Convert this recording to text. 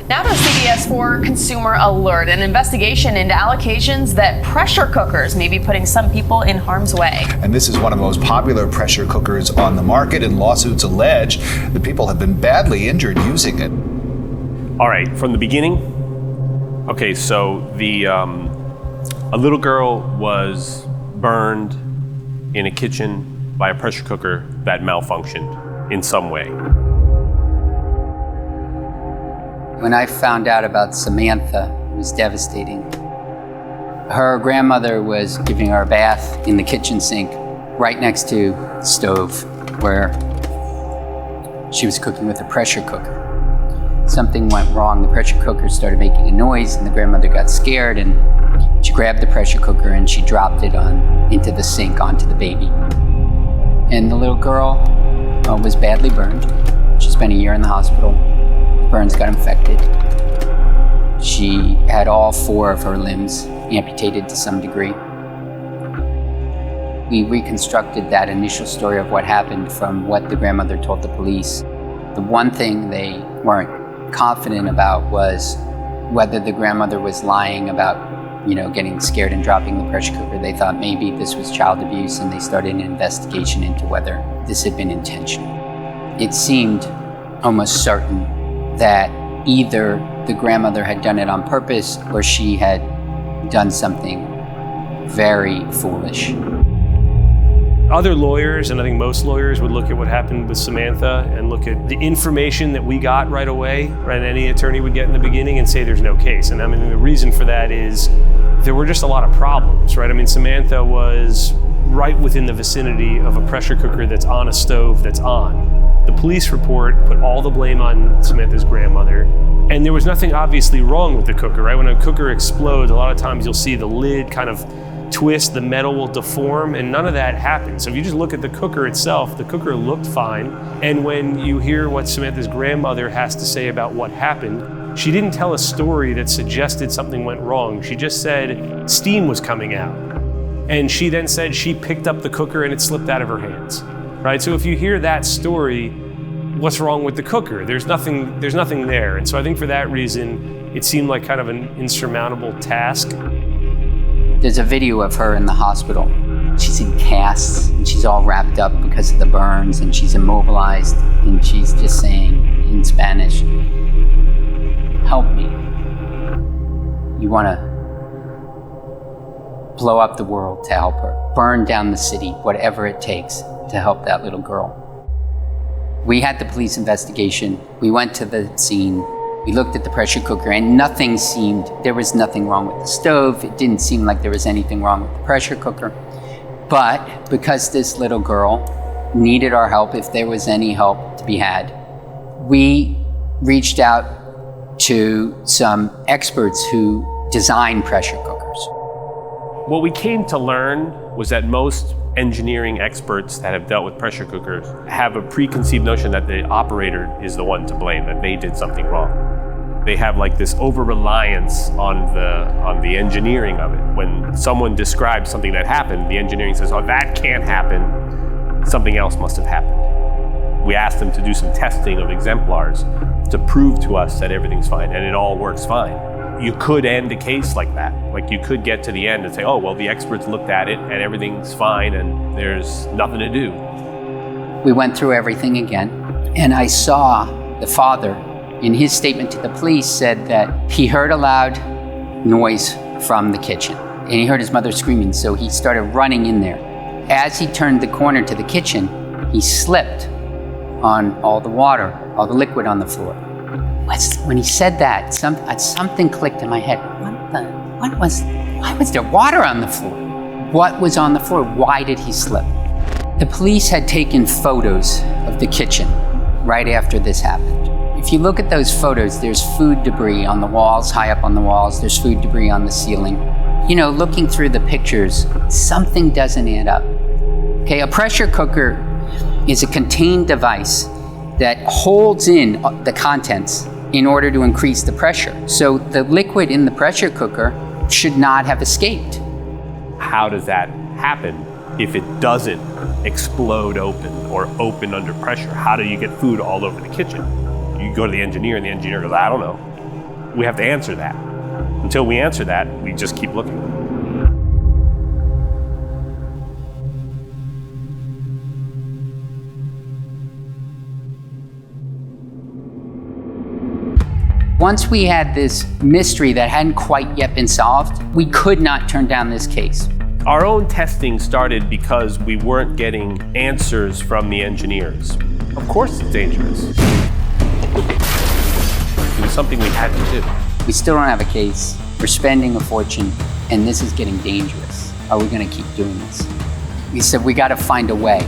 Now to CBS 4 Consumer Alert, an investigation into allegations that pressure cookers may be putting some people in harm's way. And this is one of the most popular pressure cookers on the market, and lawsuits allege that people have been badly injured using it. All right, from the beginning. Okay, so a little girl was burned in a kitchen by a pressure cooker that malfunctioned in some way. When I found out about Samantha, it was devastating. Her grandmother was giving her a bath in the kitchen sink right next to the stove where she was cooking with a pressure cooker. Something went wrong. The pressure cooker started making a noise and the grandmother got scared and she grabbed the pressure cooker and she dropped it into the sink onto the baby. And the little girl was badly burned. She spent a year in the hospital. Burns got infected. She had all 4 of her limbs amputated to some degree. We reconstructed that initial story of what happened from what the grandmother told the police. The one thing they weren't confident about was whether the grandmother was lying about, getting scared and dropping the pressure cooker. They thought maybe this was child abuse, and they started an investigation into whether this had been intentional. It seemed almost certain that either the grandmother had done it on purpose or she had done something very foolish. Other lawyers, and I think most lawyers, would look at what happened with Samantha and look at the information that we got right away, right? Any attorney would get in the beginning and say there's no case. And I mean, the reason for that is there were just a lot of problems, right? I mean, Samantha was right within the vicinity of a pressure cooker that's on a stove that's on. The police report put all the blame on Samantha's grandmother, and there was nothing obviously wrong with the cooker, right? When a cooker explodes, a lot of times you'll see the lid kind of twist, the metal will deform, and none of that happened. So if you just look at the cooker itself, the cooker looked fine. And when you hear what Samantha's grandmother has to say about what happened, she didn't tell a story that suggested something went wrong. She just said steam was coming out. And she then said she picked up the cooker and it slipped out of her hands. Right? So if you hear that story, what's wrong with the cooker? There's nothing there. And so I think for that reason, it seemed like kind of an insurmountable task. There's a video of her in the hospital. She's in casts and she's all wrapped up because of the burns and she's immobilized and she's just saying in Spanish, "Help me. You want to blow up the world to help her. Burn down the city, whatever it takes to help that little girl." We had the police investigation. We went to the scene. We looked at the pressure cooker and there was nothing wrong with the stove. It didn't seem like there was anything wrong with the pressure cooker. But because this little girl needed our help, if there was any help to be had, we reached out to some experts who design pressure cookers. What we came to learn was that most engineering experts that have dealt with pressure cookers have a preconceived notion that the operator is the one to blame, that they did something wrong. They have like this over-reliance on the engineering of it. When someone describes something that happened, the engineering says, "Oh, that can't happen. Something else must have happened." We asked them to do some testing of exemplars to prove to us that everything's fine, and it all works fine. You could end a case like that. Like you could get to the end and say, "Oh, well, the experts looked at it and everything's fine and there's nothing to do." We went through everything again, and I saw the father in his statement to the police said that he heard a loud noise from the kitchen and he heard his mother screaming, so he started running in there. As he turned the corner to the kitchen, he slipped on all the water, all the liquid on the floor. When he said that, something clicked in my head. Why was there water on the floor? What was on the floor? Why did he slip? The police had taken photos of the kitchen right after this happened. If you look at those photos, there's food debris on the walls, high up on the walls. There's food debris on the ceiling. Looking through the pictures, something doesn't add up. Okay, a pressure cooker is a contained device that holds in the contents in order to increase the pressure. So the liquid in the pressure cooker should not have escaped. How does that happen if it doesn't explode open or open under pressure? How do you get food all over the kitchen? You go to the engineer and the engineer goes, "I don't know." we have to answer that. Until we answer that, we just keep looking. Once we had this mystery that hadn't quite yet been solved, we could not turn down this case. Our own testing started because we weren't getting answers from the engineers. Of course it's dangerous. It was something we had to do. We still don't have a case. We're spending a fortune, and this is getting dangerous. Are we going to keep doing this? We said we got to find a way.